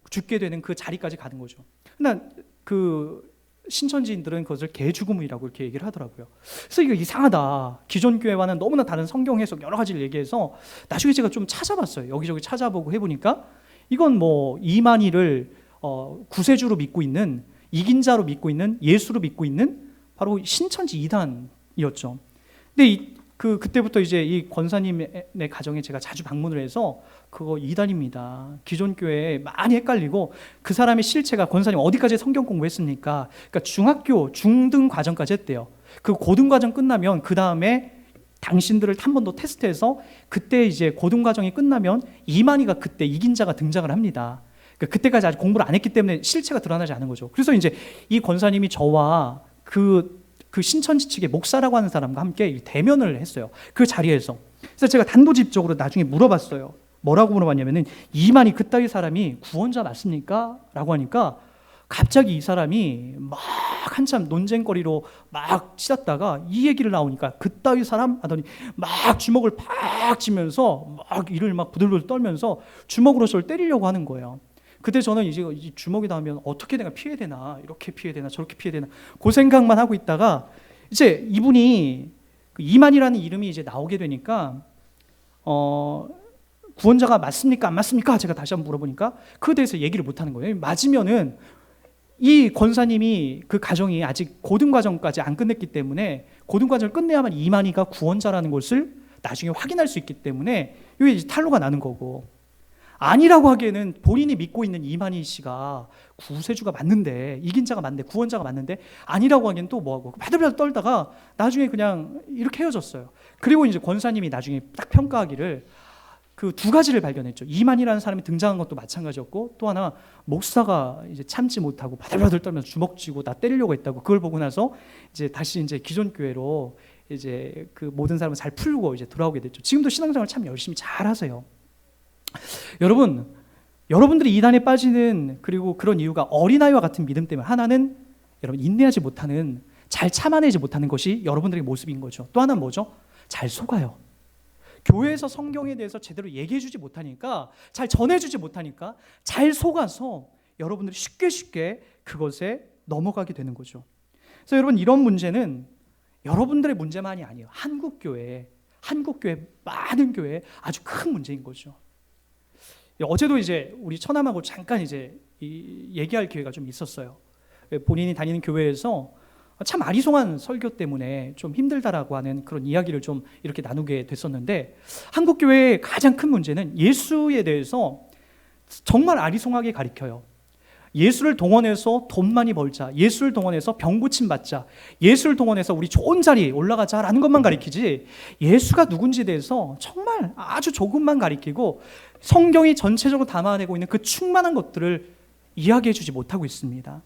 죽게 되는 그 자리까지 가는 거죠. 근데 그 신천지인들은 그것을 개죽음이라고 이렇게 얘기를 하더라고요. 그래서 이거 이상하다. 기존 교회와는 너무나 다른 성경 해석 여러 가지를 얘기해서 나중에 제가 좀 찾아봤어요. 여기저기 찾아보고 해보니까 이건 이만희를 구세주로 믿고 있는, 이긴 자로 믿고 있는, 예수로 믿고 있는 바로 신천지 이단이었죠. 근데 그때부터 이제 이 권사님의 가정에 제가 자주 방문을 해서 그거 이단입니다. 기존 교회에 많이 헷갈리고, 그 사람의 실체가 권사님 어디까지 성경 공부했습니까? 그러니까 중학교 중등 과정까지 했대요. 그 고등 과정 끝나면 그 다음에 당신들을 한 번 더 테스트해서 그때 이제 고등 과정이 끝나면 이만희가 그때 이긴 자가 등장을 합니다. 그러니까 그때까지 아직 공부를 안 했기 때문에 실체가 드러나지 않은 거죠. 그래서 이제 이 권사님이 저와 그 신천지 측의 목사라고 하는 사람과 함께 대면을 했어요. 그 자리에서. 그래서 제가 단도직입적으로 나중에 물어봤어요. 뭐라고 물어봤냐면은, 이만희 그따위 사람이 구원자 맞습니까? 라고 하니까 갑자기 이 사람이 막 한참 논쟁거리로 막 치닫다가 이 얘기를 나오니까 그따위 사람 하더니 막 주먹을 팍 쥐면서 막 이를 막 부들부들 떨면서 주먹으로 저를 때리려고 하는 거예요. 그때 저는 이제 이 주먹이 나오면 어떻게 내가 피해야 되나, 이렇게 피해야 되나, 저렇게 피해야 되나, 그 생각만 하고 있다가 이제 이분이 이만희라는 이름이 이제 나오게 되니까 구원자가 맞습니까 안 맞습니까? 제가 다시 한번 물어보니까 그에 대해서 얘기를 못 하는 거예요. 맞으면은 이 권사님이 그 가정이 아직 고등과정까지 안 끝냈기 때문에 고등과정을 끝내야만 이만희가 구원자라는 것을 나중에 확인할 수 있기 때문에 이게 이제 탄로가 나는 거고, 아니라고 하기에는 본인이 믿고 있는 이만희 씨가 구세주가 맞는데, 이긴 자가 맞는데, 구원자가 맞는데 아니라고 하기엔 또 뭐하고 바들바들 떨다가 나중에 그냥 이렇게 헤어졌어요. 그리고 이제 권사님이 나중에 딱 평가하기를 그 두 가지를 발견했죠. 이만희라는 사람이 등장한 것도 마찬가지였고, 또 하나 목사가 이제 참지 못하고 바들바들 떨면서 주먹 쥐고 나 때리려고 했다고. 그걸 보고 나서 이제 다시 이제 기존 교회로 이제 그 모든 사람을 잘 풀고 이제 돌아오게 됐죠. 지금도 신앙생활 참 열심히 잘 하세요. 여러분, 여러분들이 이단에 빠지는 그리고 그런 이유가 어린아이와 같은 믿음 때문에, 하나는 여러분 인내하지 못하는, 잘 참아내지 못하는 것이 여러분들의 모습인 거죠. 또 하나는 뭐죠? 잘 속아요. 교회에서 성경에 대해서 제대로 얘기해주지 못하니까, 잘 전해주지 못하니까 잘 속아서 여러분들이 쉽게 그것에 넘어가게 되는 거죠. 그래서 여러분, 이런 문제는 여러분들의 문제만이 아니에요. 한국교회 많은 교회에 아주 큰 문제인 거죠. 어제도 이제 우리 처남하고 잠깐 이제 얘기할 기회가 좀 있었어요. 본인이 다니는 교회에서 참 아리송한 설교 때문에 좀 힘들다라고 하는 그런 이야기를 좀 이렇게 나누게 됐었는데, 한국 교회의 가장 큰 문제는 예수에 대해서 정말 아리송하게 가르쳐요. 예수를 동원해서 돈 많이 벌자, 예수를 동원해서 병 고침 받자, 예수를 동원해서 우리 좋은 자리 올라가자라는 것만 가르치지, 예수가 누군지에 대해서 정말 아주 조금만 가르치고 성경이 전체적으로 담아내고 있는 그 충만한 것들을 이야기해 주지 못하고 있습니다.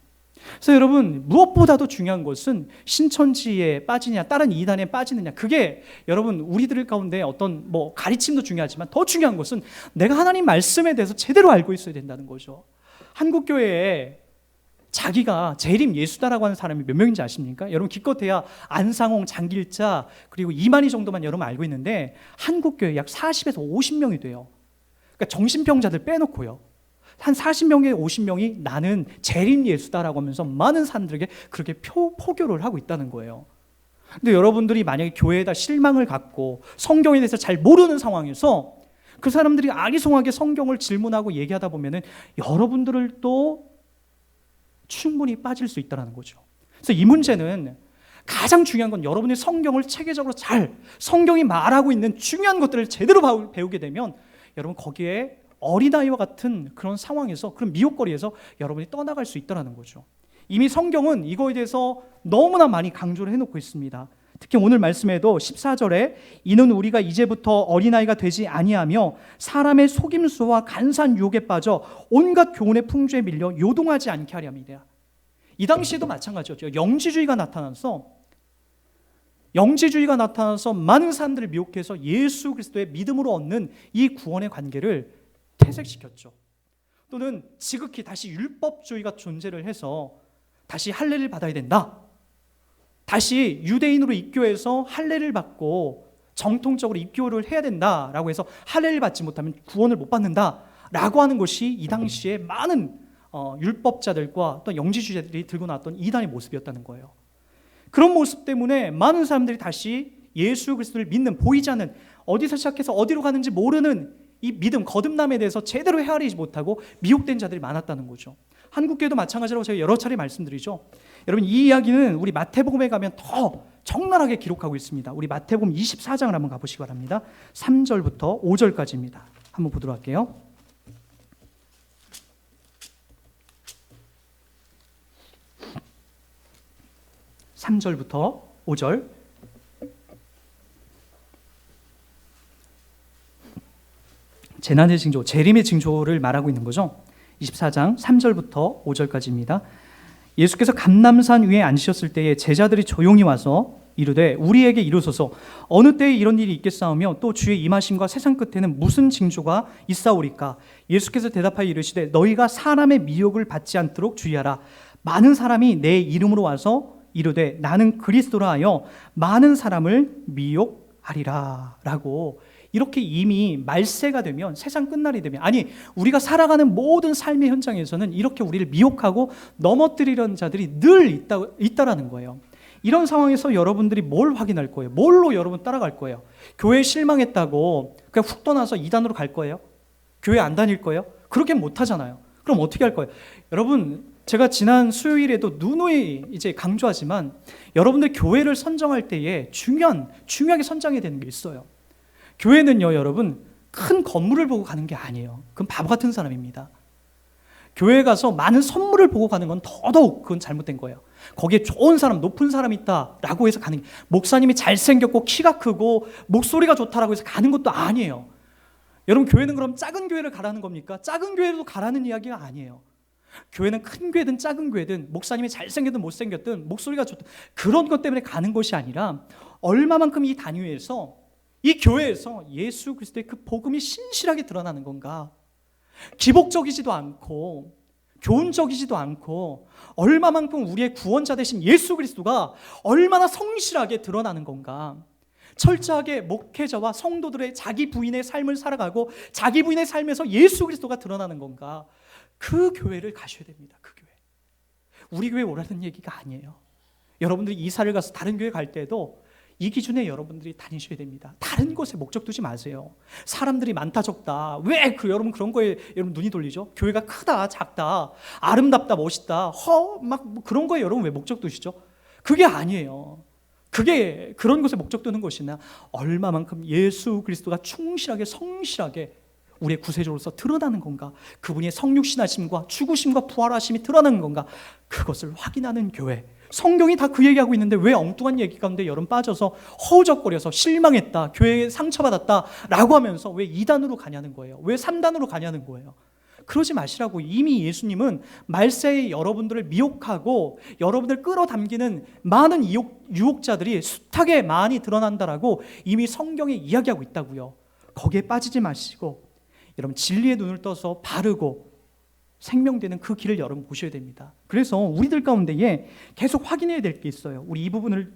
그래서 여러분, 무엇보다도 중요한 것은 신천지에 빠지냐 다른 이단에 빠지느냐, 그게 여러분 우리들 가운데 어떤 뭐 가르침도 중요하지만 더 중요한 것은 내가 하나님 말씀에 대해서 제대로 알고 있어야 된다는 거죠. 한국교회에 자기가 재림 예수다라고 하는 사람이 몇 명인지 아십니까? 여러분 기껏해야 안상홍, 장길자 그리고 이만희 정도만 여러분 알고 있는데, 한국교회 약 40에서 50명이 돼요. 그러니까 정신병자들 빼놓고요, 한 40명에 50명이 나는 재림 예수다라고 하면서 많은 사람들에게 그렇게 포교를 하고 있다는 거예요. 근데 여러분들이 만약에 교회에다 실망을 갖고 성경에 대해서 잘 모르는 상황에서 그 사람들이 아리송하게 성경을 질문하고 얘기하다 보면은 여러분들을 또 충분히 빠질 수 있다는 거죠. 그래서 이 문제는 가장 중요한 건 여러분이 성경을 체계적으로 잘, 성경이 말하고 있는 중요한 것들을 제대로 배우게 되면 여러분 거기에 어린아이와 같은 그런 상황에서, 그런 미혹거리에서 여러분이 떠나갈 수 있다는 거죠. 이미 성경은 이거에 대해서 너무나 많이 강조를 해놓고 있습니다. 특히 오늘 말씀에도 14절에 이는 우리가 이제부터 어린아이가 되지 아니하며 사람의 속임수와 간사한 유혹에 빠져 온갖 교훈의 풍조에 밀려 요동하지 않게 하려 함이라. 이 당시에도 마찬가지였죠. 영지주의가 나타나서 많은 사람들을 미혹해서 예수 그리스도의 믿음으로 얻는 이 구원의 관계를 퇴색시켰죠. 또는 지극히 다시 율법주의가 존재를 해서 다시 할례를 받아야 된다, 다시 유대인으로 입교해서 할례를 받고 정통적으로 입교를 해야 된다라고 해서 할례를 받지 못하면 구원을 못 받는다라고 하는 것이 이 당시에 많은 율법자들과 또 영지주의자들이 들고 나왔던 이단의 모습이었다는 거예요. 그런 모습 때문에 많은 사람들이 다시 예수 그리스도를 믿는, 보이지 않는, 어디서 시작해서 어디로 가는지 모르는 이 믿음, 거듭남에 대해서 제대로 헤아리지 못하고 미혹된 자들이 많았다는 거죠. 한국교회도 마찬가지라고 제가 여러 차례 말씀드리죠. 여러분, 이 이야기는 우리 마태복음에 가면 더 적나라하게 기록하고 있습니다. 우리 마태복음 24장을 한번 가보시기 바랍니다. 3절부터 5절까지입니다. 한번 보도록 할게요. (3절부터) (5절) 재난의 징조, 재림의 징조를 말하고 있는 거죠. 24장 3절부터 5절까지입니다. 예수께서 감람산 위에 앉으셨을 때에 제자들이 조용히 와서 이르되 우리에게 이르소서 어느 때에 이런 일이 있겠사오며 또 주의 임하심과 세상 끝에는 무슨 징조가 있사오리까? 예수께서 대답하여 이르시되 너희가 사람의 미혹을 받지 않도록 주의하라. 많은 사람이 내 이름으로 와서 이르되 나는 그리스도라 하여 많은 사람을 미혹하리라 라고, 이렇게 이미 말세가 되면, 세상 끝날이 되면, 아니 우리가 살아가는 모든 삶의 현장에서는 이렇게 우리를 미혹하고 넘어뜨리려는 자들이 늘 있다라는 거예요. 이런 상황에서 여러분들이 뭘 확인할 거예요? 뭘로 여러분 따라갈 거예요? 교회에 실망했다고 그냥 훅 떠나서 이단으로 갈 거예요? 교회 안 다닐 거예요? 그렇게 못 하잖아요. 그럼 어떻게 할 거예요? 여러분, 제가 지난 수요일에도 누누이 이제 강조하지만 여러분들 교회를 선정할 때에 중요하게 선정해야 되는 게 있어요. 교회는요, 여러분, 큰 건물을 보고 가는 게 아니에요. 그건 바보 같은 사람입니다. 교회에 가서 많은 선물을 보고 가는 건 더더욱 그건 잘못된 거예요. 거기에 좋은 사람, 높은 사람이 있다라고 해서 가는 게, 목사님이 잘생겼고 키가 크고 목소리가 좋다라고 해서 가는 것도 아니에요. 여러분, 교회는 그럼 작은 교회를 가라는 겁니까? 작은 교회도 가라는 이야기가 아니에요. 교회는 큰 교회든 작은 교회든 목사님이 잘생겼든 못생겼든 목소리가 좋든 그런 것 때문에 가는 것이 아니라 얼마만큼 이 단위에서, 이 교회에서 예수 그리스도의 그 복음이 신실하게 드러나는 건가? 기복적이지도 않고 교훈적이지도 않고 얼마만큼 우리의 구원자 되신 예수 그리스도가 얼마나 성실하게 드러나는 건가? 철저하게 목회자와 성도들의 자기 부인의 삶을 살아가고 자기 부인의 삶에서 예수 그리스도가 드러나는 건가? 그 교회를 가셔야 됩니다. 그 교회. 우리 교회 오라는 얘기가 아니에요. 여러분들이 이사를 가서 다른 교회 갈 때도 이 기준에 여러분들이 다니셔야 됩니다. 다른 곳에 목적 두지 마세요. 사람들이 많다 적다, 왜 여러분 그런 거에 여러분 눈이 돌리죠? 교회가 크다 작다, 아름답다 멋있다, 막 그런 거에 여러분 왜 목적 두시죠? 그게 아니에요. 그게 그런 곳에 목적 두는 것이나 얼마만큼 예수 그리스도가 충실하게 성실하게 우리의 구세주로서 드러나는 건가? 그분의 성육신하심과 죽으심과 부활하심이 드러나는 건가? 그것을 확인하는 교회. 성경이 다 그 얘기하고 있는데 왜 엉뚱한 얘기 가운데 여러분 빠져서 허우적거려서 실망했다, 교회에 상처받았다 라고 하면서 왜 2단으로 가냐는 거예요. 왜 3단으로 가냐는 거예요. 그러지 마시라고. 이미 예수님은 말세에 여러분들을 미혹하고 여러분들 끌어당기는 많은 유혹자들이 숱하게 많이 드러난다라고 이미 성경에 이야기하고 있다고요. 거기에 빠지지 마시고 여러분 진리의 눈을 떠서 바르고 생명되는 그 길을 여러분 보셔야 됩니다. 그래서 우리들 가운데에 계속 확인해야 될 게 있어요. 우리 이 부분을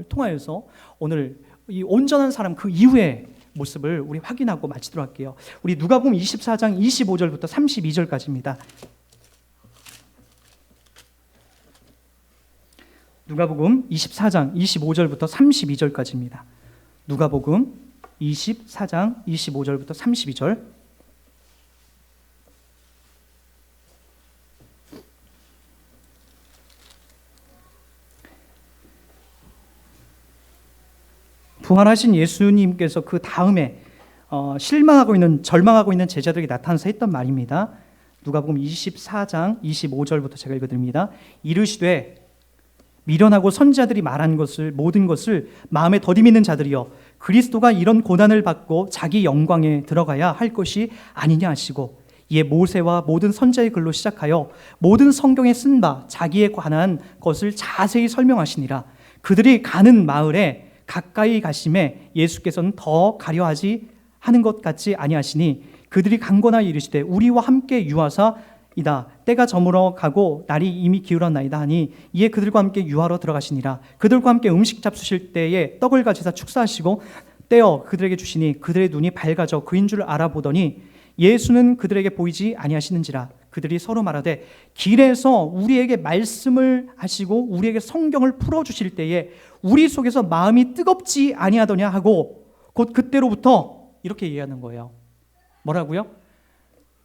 통하여서 오늘 이 온전한 사람 그 이후의 모습을 우리 확인하고 마치도록 할게요. 우리 누가복음 24장 25절부터 32절까지입니다. 누가복음 24장 25절부터 32절까지입니다. 누가복음 24장 25절부터 32절. 부활하신 예수님께서 그 다음에 절망하고 있는 제자들에게 나타나서 했던 말입니다. 누가복음 24장 25절부터 제가 읽어드립니다. 이르시되 미련하고 선지자들이 말한 것을 모든 것을 마음에 더디미는 자들이여, 그리스도가 이런 고난을 받고 자기 영광에 들어가야 할 것이 아니냐 하시고, 이에 모세와 모든 선지자의 글로 시작하여 모든 성경에 쓴 바 자기에 관한 것을 자세히 설명하시니라. 그들이 가는 마을에 가까이 가심에 예수께서는 더 가려하지 하는 것 같지 아니하시니, 그들이 강권하여 이르시되 우리와 함께 유하사 이다 때가 저물어 가고 날이 이미 기울었나이다 하니, 이에 그들과 함께 유하러 들어가시니라. 그들과 함께 음식 잡수실 때에 떡을 가지사 축사하시고 떼어 그들에게 주시니 그들의 눈이 밝아져 그인 줄 알아보더니 예수는 그들에게 보이지 아니하시는지라. 그들이 서로 말하되 길에서 우리에게 말씀을 하시고 우리에게 성경을 풀어주실 때에 우리 속에서 마음이 뜨겁지 아니하더냐 하고, 곧 그때로부터 이렇게 이해하는 거예요. 뭐라고요?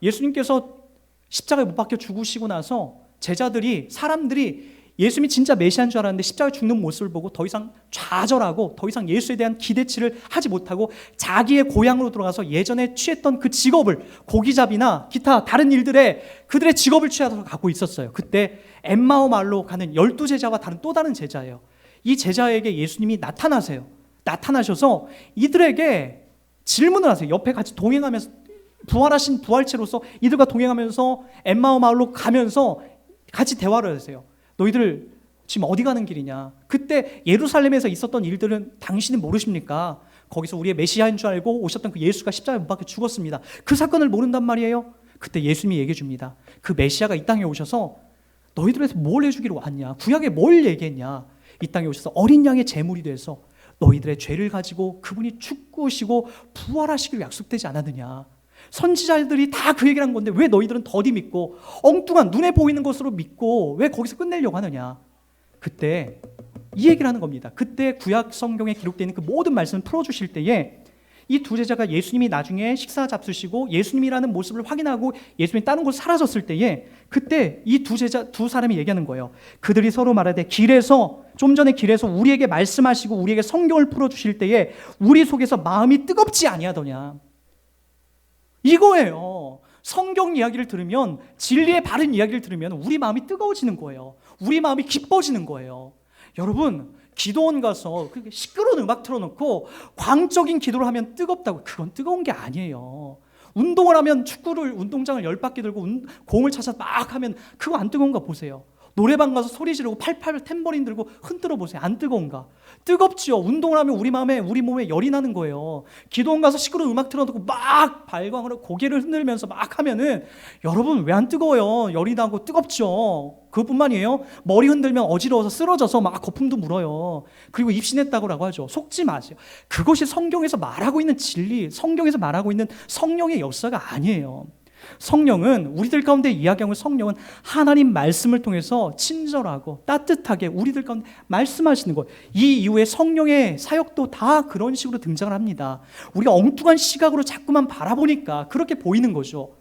예수님께서 십자가에 못 박혀 죽으시고 나서 사람들이 예수님이 진짜 메시아인 줄 알았는데 십자가에 죽는 모습을 보고 더 이상 좌절하고 더 이상 예수에 대한 기대치를 하지 못하고 자기의 고향으로 들어가서 예전에 취했던 그 직업을, 고기잡이나 기타 다른 일들에 그들의 직업을 취하서 가고 있었어요. 그때 엠마오 마을로 가는 12제자와 또 다른 제자예요. 이 제자에게 예수님이 나타나셔서 이들에게 질문을 하세요. 옆에 같이 동행하면서, 부활하신 부활체로서 이들과 동행하면서 엠마오 마을로 가면서 같이 대화를 하세요. 너희들 지금 어디 가는 길이냐? 그때 예루살렘에서 있었던 일들은 당신은 모르십니까? 거기서 우리의 메시아인 줄 알고 오셨던 그 예수가 십자가에 못 박혀 죽었습니다. 그 사건을 모른단 말이에요. 그때 예수님이 얘기해 줍니다. 그 메시아가 이 땅에 오셔서 너희들에서 뭘 해주기로 왔냐? 구약에 뭘 얘기했냐? 이 땅에 오셔서 어린 양의 제물이 돼서 너희들의 죄를 가지고 그분이 죽으시고 부활하시기로 약속되지 않았느냐? 선지자들이 다 그 얘기를 한 건데 왜 너희들은 더디 믿고 엉뚱한 눈에 보이는 것으로 믿고 왜 거기서 끝내려고 하느냐? 그때 이 얘기를 하는 겁니다. 그때 구약 성경에 기록되어 있는 그 모든 말씀을 풀어주실 때에 이 두 제자가 예수님이 나중에 식사 잡수시고 예수님이라는 모습을 확인하고 예수님이 다른 곳 사라졌을 때에 그때 이 두 사람이 얘기하는 거예요. 그들이 서로 말하되 좀 전에 길에서 우리에게 말씀하시고 우리에게 성경을 풀어주실 때에 우리 속에서 마음이 뜨겁지 아니하더냐. 이거예요. 성경 이야기를 들으면, 진리의 바른 이야기를 들으면 우리 마음이 뜨거워지는 거예요. 우리 마음이 기뻐지는 거예요. 여러분, 기도원 가서 그렇게 시끄러운 음악 틀어놓고 광적인 기도를 하면 뜨겁다고, 그건 뜨거운 게 아니에요. 운동을 하면 운동장을 10바퀴 들고 공을 차서 막 하면 그거 안 뜨거운가 보세요. 노래방 가서 소리 지르고 팔팔 탬버린 들고 흔들어 보세요. 안 뜨거운가? 뜨겁지요. 운동을 하면 우리 몸에 열이 나는 거예요. 기도원 가서 시끄러운 음악 틀어놓고 막 발광으로 고개를 흔들면서 막 하면은, 여러분 왜 안 뜨거워요? 열이 나고 뜨겁죠. 그것뿐만이에요. 머리 흔들면 어지러워서 쓰러져서 막 거품도 물어요. 그리고 입신했다고 하죠. 속지 마세요. 그것이 성경에서 말하고 있는 진리, 성경에서 말하고 있는 성령의 역사가 아니에요. 성령은, 우리들 가운데 이야기하는 성령은 하나님 말씀을 통해서 친절하고 따뜻하게 우리들 가운데 말씀하시는 것. 이 이후에 성령의 사역도 다 그런 식으로 등장을 합니다. 우리가 엉뚱한 시각으로 자꾸만 바라보니까 그렇게 보이는 거죠.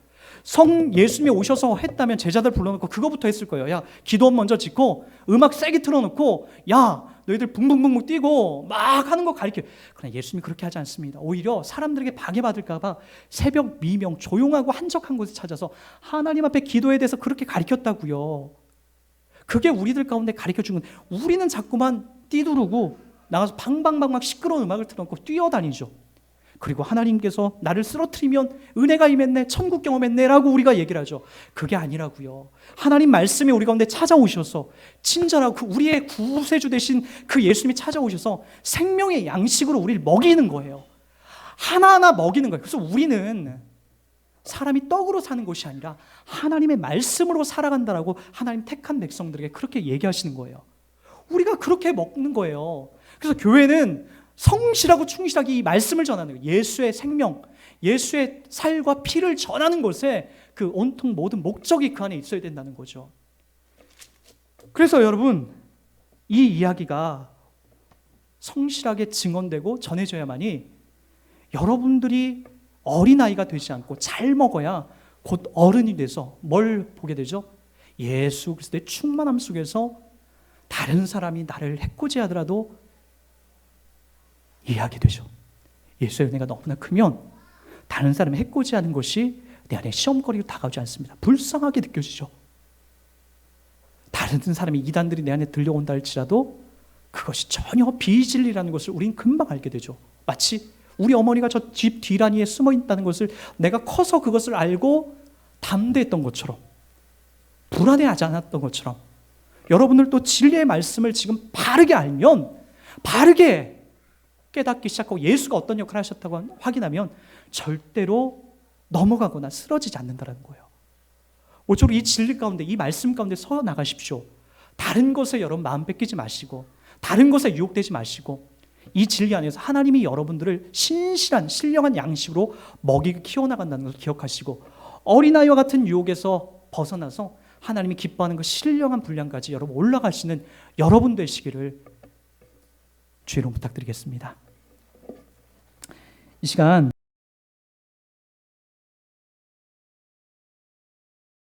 예수님이 오셔서 했다면 제자들 불러놓고 그거부터 했을 거예요. 야, 기도원 먼저 짓고 음악 세게 틀어놓고, 야, 너희들 붕붕붕붕 뛰고 막 하는 거 가르쳐. 그러나 예수님이 그렇게 하지 않습니다. 오히려 사람들에게 방해받을까 봐 새벽 미명 조용하고 한적한 곳에 찾아서 하나님 앞에 기도에 대해서 그렇게 가르쳤다고요. 그게 우리들 가운데 가르쳐준 건, 우리는 자꾸만 띠두르고 나가서 방방방방 시끄러운 음악을 틀어놓고 뛰어다니죠. 그리고 하나님께서 나를 쓰러뜨리면 은혜가 임했네, 천국 경험했네 라고 우리가 얘기를 하죠. 그게 아니라고요. 하나님 말씀이 우리 가운데 찾아오셔서 친절하고 우리의 구세주 되신 그 예수님이 찾아오셔서 생명의 양식으로 우리를 먹이는 거예요. 하나하나 먹이는 거예요. 그래서 우리는 사람이 떡으로 사는 것이 아니라 하나님의 말씀으로 살아간다라고 하나님 택한 백성들에게 그렇게 얘기하시는 거예요. 우리가 그렇게 먹는 거예요. 그래서 교회는 성실하고 충실하게 이 말씀을 전하는 거예요. 예수의 생명, 예수의 살과 피를 전하는 것에 그 온통 모든 목적이 그 안에 있어야 된다는 거죠. 그래서 여러분, 이 이야기가 성실하게 증언되고 전해져야만이 여러분들이 어린아이가 되지 않고 잘 먹어야 곧 어른이 돼서 뭘 보게 되죠? 예수 그리스도의 충만함 속에서 다른 사람이 나를 해코지하더라도 이해하게 되죠. 예수의 은혜가 너무나 크면 다른 사람이 해코지하는 것이 내 안에 시험거리로 다가오지 않습니다. 불쌍하게 느껴지죠. 다른 사람이, 이단들이 내 안에 들려온다 할지라도 그것이 전혀 비진리라는 것을 우린 금방 알게 되죠. 마치 우리 어머니가 저 집 뒤란이에 숨어 있다는 것을 내가 커서 그것을 알고 담대했던 것처럼, 불안해하지 않았던 것처럼, 여러분들도 진리의 말씀을 지금 바르게 알면, 바르게 깨닫기 시작하고 예수가 어떤 역할을 하셨다고 확인하면 절대로 넘어가거나 쓰러지지 않는다는 거예요. 모쪼록 이 진리 가운데, 이 말씀 가운데 서 나가십시오. 다른 것에 여러분 마음 뺏기지 마시고, 다른 것에 유혹되지 마시고, 이 진리 안에서 하나님이 여러분들을 신실한 신령한 양식으로 먹이고 키워나간다는 것을 기억하시고, 어린아이와 같은 유혹에서 벗어나서 하나님이 기뻐하는 그 신령한 분량까지 여러분 올라가시는 여러분 되시기를 주의로 부탁드리겠습니다. 이 시간